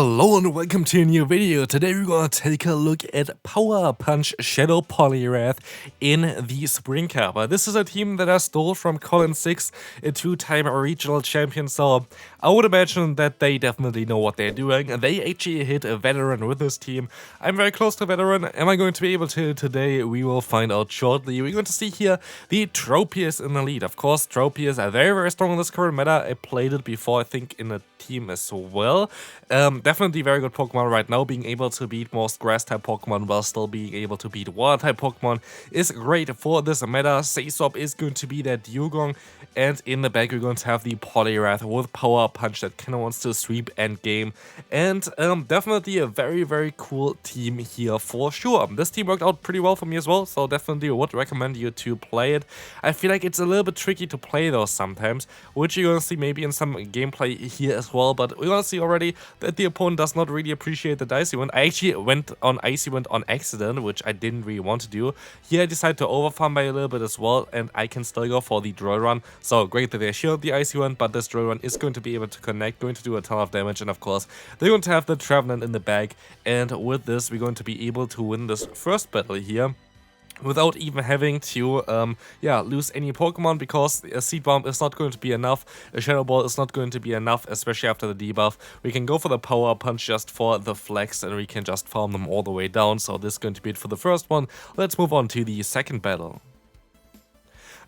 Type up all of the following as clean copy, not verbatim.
Hello and welcome to a new video. Today we're gonna take a look at Power-Up Punch Poliwrath in the Spring Cup. This is a team that I stole from Colin6ix, a two-time regional champion, so I would imagine that they definitely know what they're doing. They actually hit a veteran with this team. I'm very close to veteran. Am I going to be able to today? We will find out shortly. We're going to see here the Tropius in the lead. Of course, Tropius are very strong in this current meta. I played it before, I think, in a team as well. Definitely very good Pokemon right now. Being able to beat most grass-type Pokemon while still being able to beat water-type Pokemon is great for this meta. Sayswap is going to be that Dugong, and in the back we're going to have the Poliwrath with Power-Up Punch that kind of wants to sweep end game. And definitely a very cool team here for sure. This team worked out pretty well for me as well, so definitely would recommend you to play it. I feel like it's a little bit tricky to play though sometimes, which you're going to see maybe in some gameplay here as well, but we're going to see already that the opponent does not really appreciate the Icy Wind. I actually went on Icy Wind on accident, which I didn't really want to do. Here I decided to overfarm by a little bit as well, and I can still go for the Drill Run. So great that they shield the Icy Wind, but this Drill Run is going to be able to connect, going to do a ton of damage, and of course they're going to have the Trevenant in the bag, and with this we're going to be able to win this first battle here without even having to lose any Pokemon, because a Seed Bomb is not going to be enough, a Shadow Ball is not going to be enough, especially after the debuff. We can go for the Power Punch just for the flex, and we can just farm them all the way down. So this is going to be it for the first one. Let's move on to the second battle.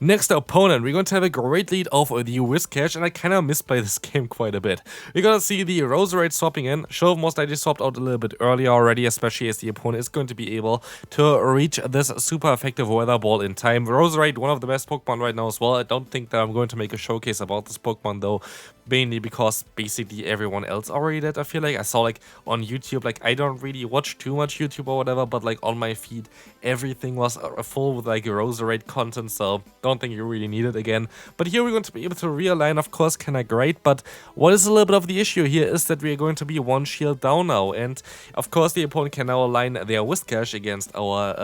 Next opponent, we're going to have a great lead of the Whiscash, and I kind of misplay this game quite a bit. We're going to see the Roserade swapping in. Shove most likely swapped out a little bit earlier already, especially as the opponent is going to be able to reach this super effective Weather Ball in time. Roserade, one of the best Pokemon right now as well. I don't think that I'm going to make a showcase about this Pokemon though, mainly because basically everyone else already did. I feel like I saw like on YouTube, like I don't really watch too much YouTube or whatever, but like on my feed everything was full with like Roserade content, so don't think you really need it again. But here we're going to be able to realign, of course, kinda great, but what is a little bit of the issue here is that we're going to be one shield down now, and of course the opponent can now align their Whiscash against our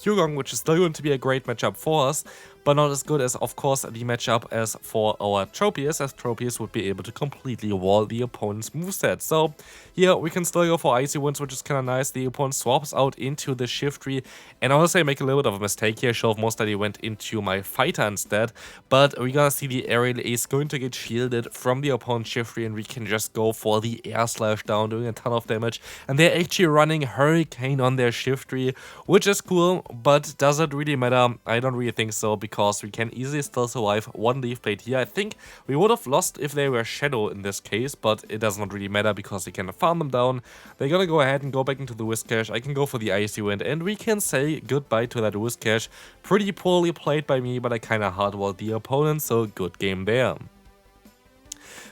Dugong, which is still going to be a great matchup for us, but not as good as, of course, the matchup as for our Tropius, as Tropius would be able to completely wall the opponent's moveset. So here we can still go for Icy Winds, which is kind of nice. The opponent swaps out into the Shiftry, and honestly I make a little bit of a mistake here. Shove most likely went into my Fighter instead, but we're gonna see the Aerial Ace going to get shielded from the opponent's Shiftry, and we can just go for the Air Slash down, doing a ton of damage. And they're actually running Hurricane on their Shiftry, which is cool, but does it really matter? I don't really think so, because we can easily still survive one Leaf Blade here. I think we would have lost if they were Shadow in this case, but it does not really matter because we can farm them down. They're gonna go ahead and go back into the Whiscash. I can go for the Icy Wind, and we can say goodbye to that Whiscash. Pretty poorly played by me, but I kinda hardwalled the opponent, so good game there.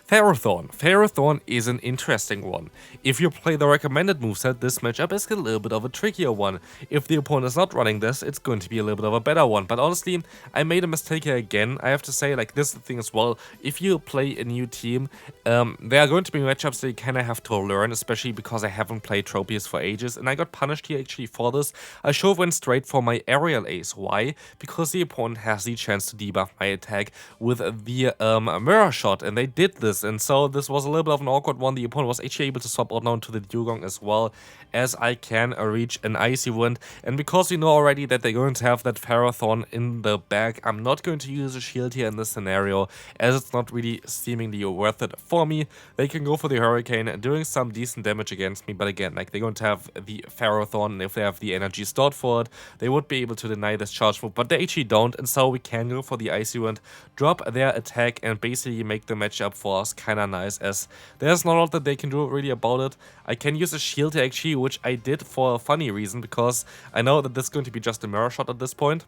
Ferrothorn. Ferrothorn is an interesting one. If you play the recommended moveset, this matchup is a little bit of a trickier one. If the opponent is not running this, it's going to be a little bit of a better one. But honestly, I made a mistake here again. I have to say, like, this is the thing as well. If you play a new team, there are going to be matchups that you kind of have to learn, especially because I haven't played Tropius for ages, and I got punished here actually for this. I should have went straight for my Aerial Ace. Why? Because the opponent has the chance to debuff my attack with the Mirror Shot, and they did this. And so this was a little bit of an awkward one. The opponent was actually able to swap out now to the Dugong as well, as I can reach an Icy Wind. And because we know already that they're going to have that Ferrothorn in the bag, I'm not going to use a shield here in this scenario, as it's not really seemingly worth it for me. They can go for the Hurricane, doing some decent damage against me, but again, like, they're going to have the Ferrothorn, and if they have the energy stored for it, they would be able to deny this charge move, but they actually don't, and so we can go for the Icy Wind, drop their attack, and basically make the matchup for us kinda nice, as there's not a lot that they can do really about it. I can use a shield actually, which I did for a funny reason, because I know that this is going to be just a Mirror Shot at this point.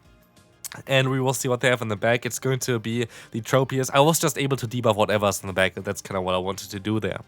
And we will see what they have in the back. It's going to be the Tropius. I was just able to debuff whatever's in the back, and that's kind of what I wanted to do there.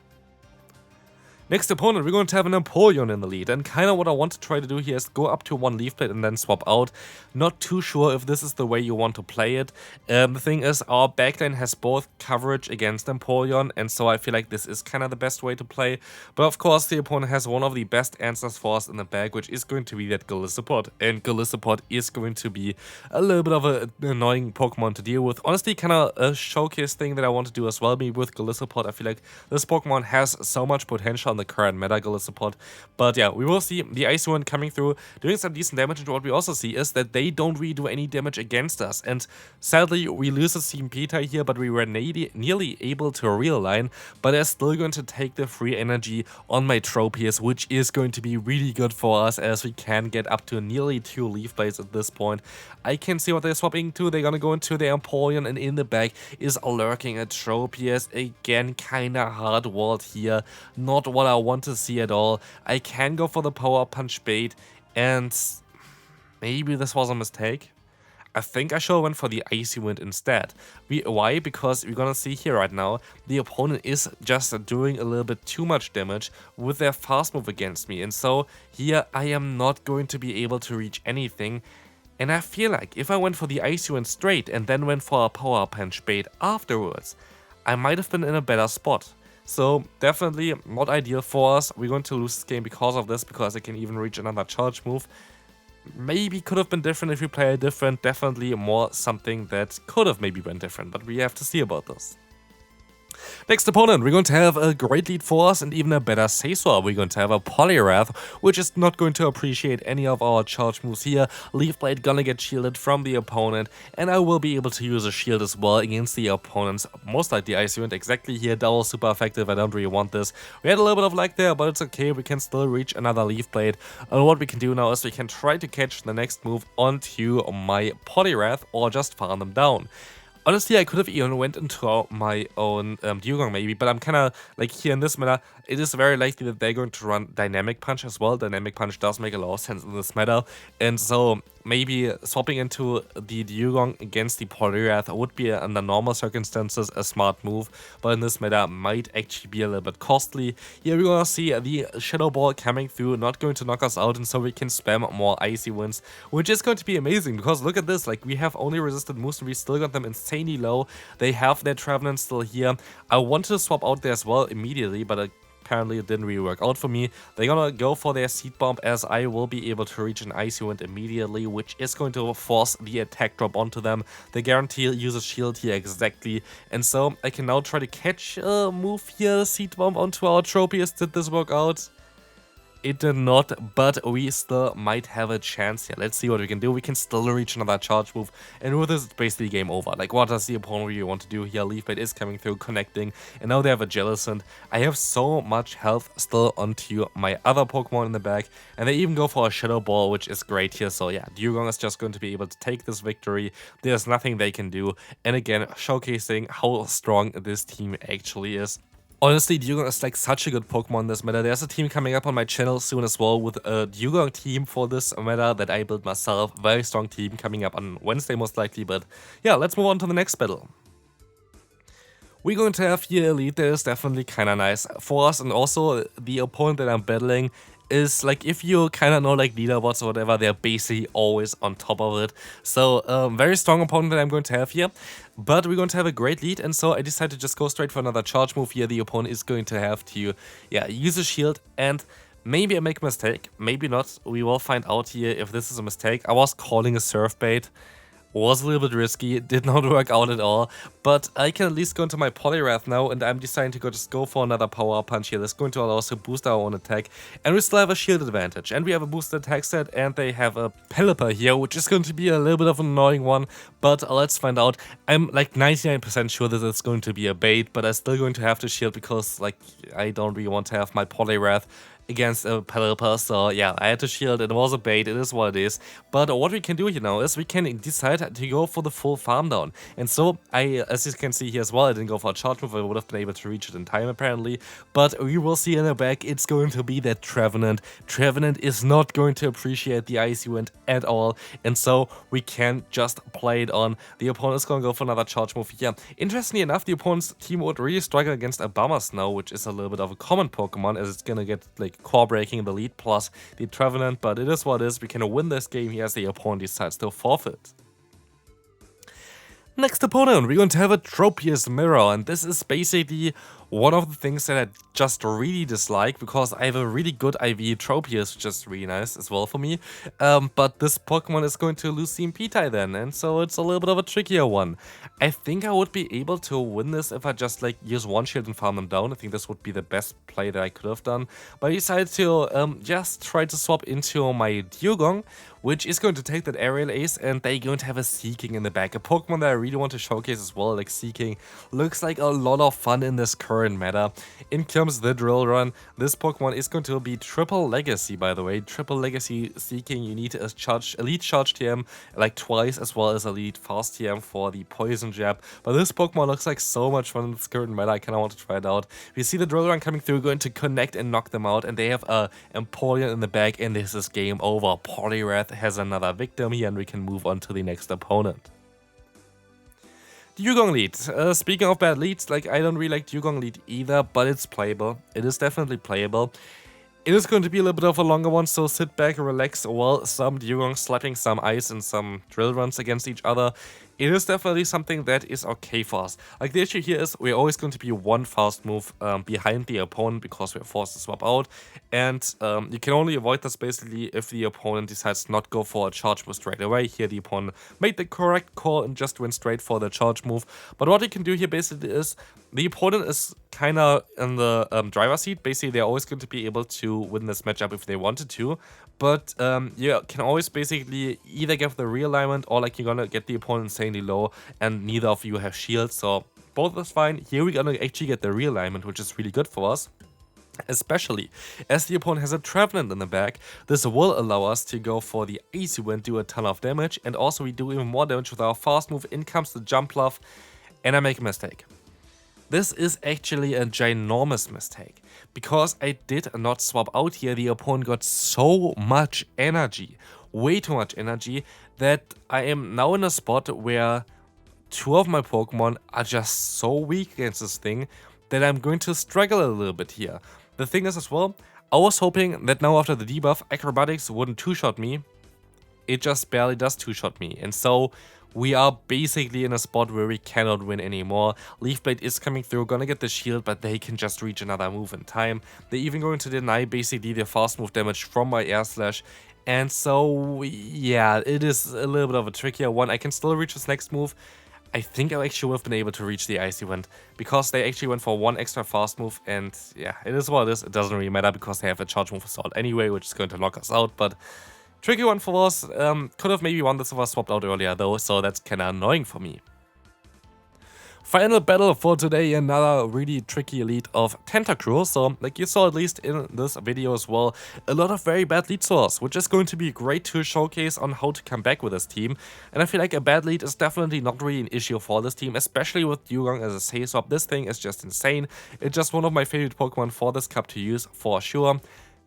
Next opponent, we're going to have an Empoleon in the lead, and kind of what I want to try to do here is go up to one Leaf Blade and then swap out. Not too sure if this is the way you want to play it. The thing is, our backline has both coverage against Empoleon, and so I feel like this is kind of the best way to play. But of course, the opponent has one of the best answers for us in the bag, which is going to be that Golisopod. And Golisopod is going to be a little bit of an annoying Pokemon to deal with. Honestly, kind of a showcase thing that I want to do as well. Maybe with Golisopod, I feel like this Pokemon has so much potential the current meta goal support. But yeah, we will see the Icy Wind coming through, doing some decent damage, and what we also see is that they don't really do any damage against us. And sadly, we lose a CMP tie here, but we were nearly able to realign, but they're still going to take the free energy on my Tropius, which is going to be really good for us as we can get up to nearly 2 Leaf Blades at this point. I can see what they're swapping to. They're gonna go into the Empoleon, and in the back is lurking a Tropius. Again, kinda hard walled here. Not what I want to see at all. I can go for the Power-Up Punch bait, and maybe this was a mistake. I think I should have went for the Icy Wind instead. Why? Because we're gonna see here right now, the opponent is just doing a little bit too much damage with their fast move against me. And so here I am not going to be able to reach anything. And I feel like if I went for the Icy Wind straight and then went for a Power-Up Punch bait afterwards, I might have been in a better spot. So definitely not ideal for us. We're going to lose this game because of this, because I can even reach another charge move. Maybe could have been different if we play it different. Definitely more something that could have maybe been different, but we have to see about this. Next opponent, we're going to have a great lead for us and even a better Sasor. We're going to have a Poliwrath, which is not going to appreciate any of our charge moves here. Leaf Blade gonna get shielded from the opponent, and I will be able to use a shield as well against the opponents. Most likely Icy Wind exactly here. That was super effective. I don't really want this. We had a little bit of lag there, but it's okay. We can still reach another Leaf Blade. And what we can do now is we can try to catch the next move onto my Poliwrath or just farm them down. Honestly, I could have even went into my own Dugong maybe, but I'm kind of like here in this meta, it is very likely that they're going to run Dynamic Punch as well. Dynamic Punch does make a lot of sense in this meta, and so maybe swapping into the Dugong against the Poliwrath would be, under normal circumstances, a smart move, but in this meta might actually be a little bit costly. Here we're gonna see the Shadow Ball coming through, not going to knock us out, and so we can spam more Icy Winds, which is going to be amazing, because look at this, like we have only resisted moves and we still got them insanely low. They have their Trevenant still here. I wanted to swap out there as well immediately, but apparently it didn't really work out for me. They're gonna go for their Seed Bomb, as I will be able to reach an Icy Wind immediately, which is going to force the attack drop onto them. They guarantee use a shield here exactly, and so I can now try to catch a move here, Seed Bomb onto our Tropius. Did this work out? It did not, but we still might have a chance here. Let's see what we can do. We can still reach another charge move, and with this, it's basically game over. Like, what does the opponent really want to do here? Leaf Blade is coming through, connecting, and now they have a Jellicent. I have so much health still onto my other Pokemon in the back, and they even go for a Shadow Ball, which is great here. So yeah, Dugong is just going to be able to take this victory. There's nothing they can do, and again, showcasing how strong this team actually is. Honestly, Dugong is like such a good Pokemon in this meta. There's a team coming up on my channel soon as well with a Dugong team for this meta that I built myself. Very strong team coming up on Wednesday most likely, but yeah, let's move on to the next battle. We're going to have here Elite that is definitely kind of nice for us, and also the opponent that I'm battling is like, if you kind of know like leaderboards or whatever, they're basically always on top of it. So very strong opponent that I'm going to have here, but we're going to have a great lead, and so I decided to just go straight for another charge move here. The opponent is going to have to use a shield, and maybe I make a mistake, maybe not. We will find out here if this is a mistake. I was calling a Surf Bait. Was a little bit risky, it did not work out at all, but I can at least go into my Poliwrath now, and I'm deciding to just go for another Power-Up Punch here. That's going to allow us to boost our own attack, and we still have a shield advantage, and we have a boosted attack set, and they have a Pelipper here, which is going to be a little bit of an annoying one, but let's find out. I'm like 99% sure that it's going to be a bait, but I'm still going to have to shield, because like I don't really want to have my Poliwrath against a Pelipper, so yeah, I had to shield. It was a bait, it is what it is, but what we can do here now is we can decide to go for the full farm down, and so as you can see here as well, I didn't go for a charge move. I would have been able to reach it in time apparently, but we will see in the back, it's going to be that Trevenant. Trevenant is not going to appreciate the Icy Wind at all, and so we can just play it on. The opponent is going to go for another charge move here. Interestingly enough, the opponent's team would really struggle against Abomasnow, which is a little bit of a common Pokemon, as it's gonna get like core breaking the lead plus the Trevenant, but it is what it is. We can win this game here as the opponent decides to forfeit. Next opponent, we're going to have a Tropius Mirror, and this is basically One of the things that I just really dislike, because I have a really good IV Tropius, which is really nice as well for me, but this Pokemon is going to lose CMP-Tai then, and so it's a little bit of a trickier one. I think I would be able to win this if I just like use one shield and farm them down. I think this would be the best play that I could have done, but I decided to just try to swap into my Dugong, which is going to take that Aerial Ace, and they're going to have a Seeking in the back. A Pokemon that I really want to showcase as well, like Seeking. Looks like a lot of fun in this current meta. In comes the Drill Run. This Pokemon is going to be triple Legacy, by the way. Triple Legacy Seeking. You need a Elite Charge TM like twice, as well as Elite Fast TM for the Poison Jab. But this Pokemon looks like so much fun in this current meta. I kind of want to try it out. We see the Drill Run coming through, going to connect and knock them out, and they have a Empoleon in the back, and this is game over. Poliwrath has another victim here, and we can move on to the next opponent. Dugong lead. Speaking of bad leads, like I don't really like Dugong lead either, but it's playable. It is definitely playable. It is going to be a little bit of a longer one, so sit back, relax while some Dugong slapping some ice and some drill runs against each other. It is definitely something that is okay for us. Like the issue here is we're always going to be one fast move behind the opponent because we're forced to swap out. And you can only avoid this basically if the opponent decides to not go for a charge move straight away. Here the opponent made the correct call and just went straight for the charge move. But what you can do here basically is the opponent is kind of in the driver's seat. Basically, they're always going to be able to win this matchup if they wanted to. But you can always basically either get the realignment or like you're gonna get the opponent insanely low and neither of you have shields. So both is fine. Here we're gonna actually get the realignment, which is really good for us. Especially as the opponent has a Trevenant in the back. This will allow us to go for the Icy Wind, do a ton of damage, and also we do even more damage with our fast move. In comes the Jump Bluff, and I make a mistake. This is actually a ginormous mistake, because I did not swap out here. The opponent got so much energy, way too much energy, that I am now in a spot where two of my Pokemon are just so weak against this thing that I'm going to struggle a little bit here. The thing is as well, I was hoping that now after the debuff, Acrobatics wouldn't two-shot me. It just barely does two-shot me, and so we are basically in a spot where we cannot win anymore. Leaf Blade is coming through, gonna get the shield, but they can just reach another move in time. They're even going to deny basically the fast move damage from my Air Slash. And so, yeah, it is a little bit of a trickier one. I can still reach this next move. I think I actually would have been able to reach the Icy Wind, because they actually went for one extra fast move, and yeah, it is what it is. It doesn't really matter because they have a charge move assault anyway, which is going to knock us out, but tricky one for us. Could have maybe won this if I swapped out earlier though, so that's kinda annoying for me. Final battle for today, another really tricky lead of Tentacruel. So like you saw at least in this video as well, a lot of very bad lead source, which is going to be great to showcase on how to come back with this team. And I feel like a bad lead is definitely not really an issue for this team, especially with Dugong as a safe swap. This thing is just insane. It's just one of my favorite Pokemon for this cup to use for sure.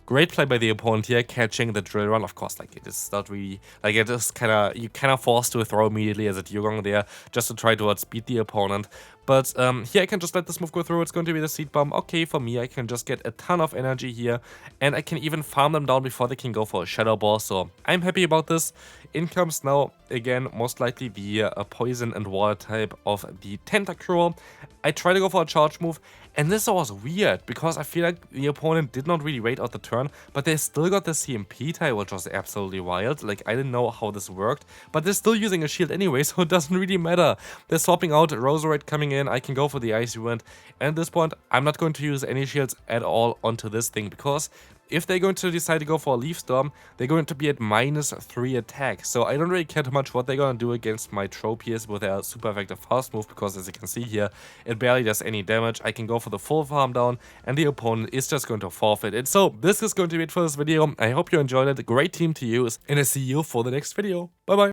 Great play by the opponent here, catching the Drill Run. Of course, like it is not really, like it is you kind of forced to throw immediately as a Dugong there, just to try to outspeed the opponent. But here I can just let this move go through. It's going to be the Seed Bomb. Okay, for me, I can just get a ton of energy here, and I can even farm them down before they can go for a Shadow Ball. So I'm happy about this. In comes now, again, most likely the Poison and Water type of the Tentacruel. I try to go for a charge move, and this was weird, because I feel like the opponent did not really wait out the turn, but they still got the CMP-Tai, which was absolutely wild. Like, I didn't know how this worked, but they're still using a shield anyway, so it doesn't really matter. They're swapping out, Roserade coming in, I can go for the Icy Wind, and at this point, I'm not going to use any shields at all onto this thing, because if they're going to decide to go for a Leaf Storm, they're going to be at -3 attack. So I don't really care too much what they're going to do against my Tropius with their super effective fast move, because as you can see here, it barely does any damage. I can go for the full farm down, and the opponent is just going to forfeit it. So this is going to be it for this video. I hope you enjoyed it. A great team to use, and I see you for the next video. Bye bye.